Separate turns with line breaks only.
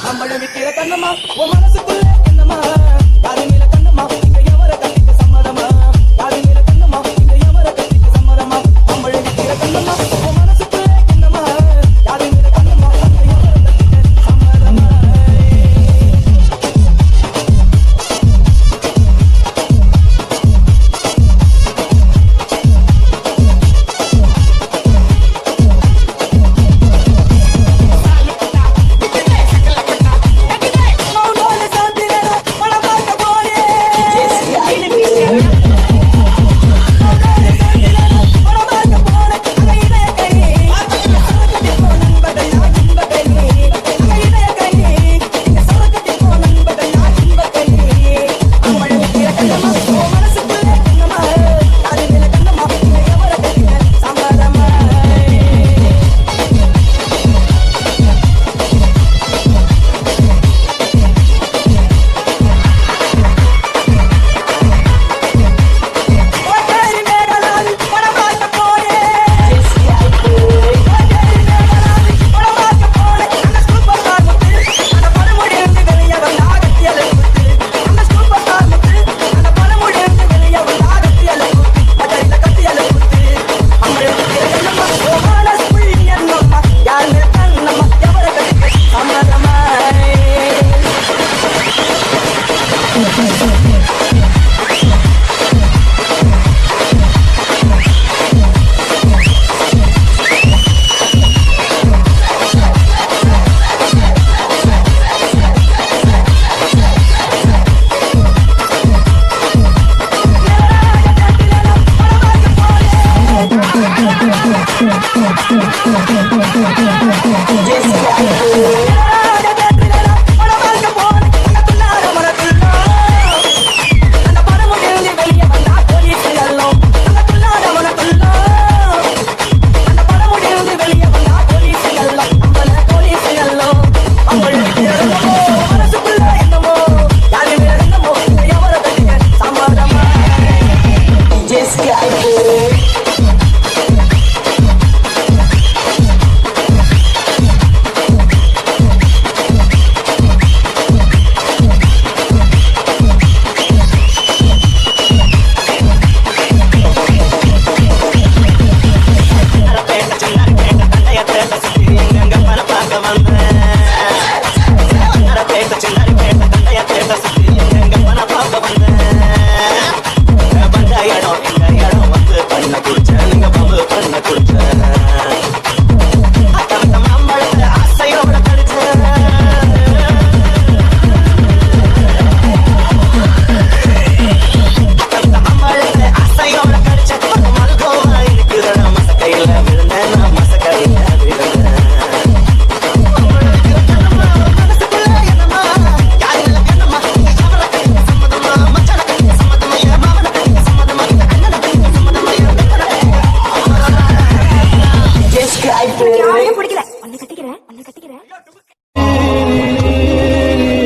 நம்மள விக்கிற கண்ணம்மா உன் மனசுக்குள்ள என்னம்மா யாரு மேல கண்ணம்மா இங்க எவர கட்டிக்க சம்மதமா யாரு மேல கண்ணம்மா இங்க எவர கட்டிக்க சம்மதமா நம்மள விக்கிற கண்ணம்மா உன் மனசுக்குள்ள என்னம்மா யாரு மேல கண்ணம்மா இங்க எவர கட்டிக்க சம்மதமா
சின்ன பேட்ட தண்டைய பேட்ட சுத்தி எங்க பண பார்க்க வந்தேன்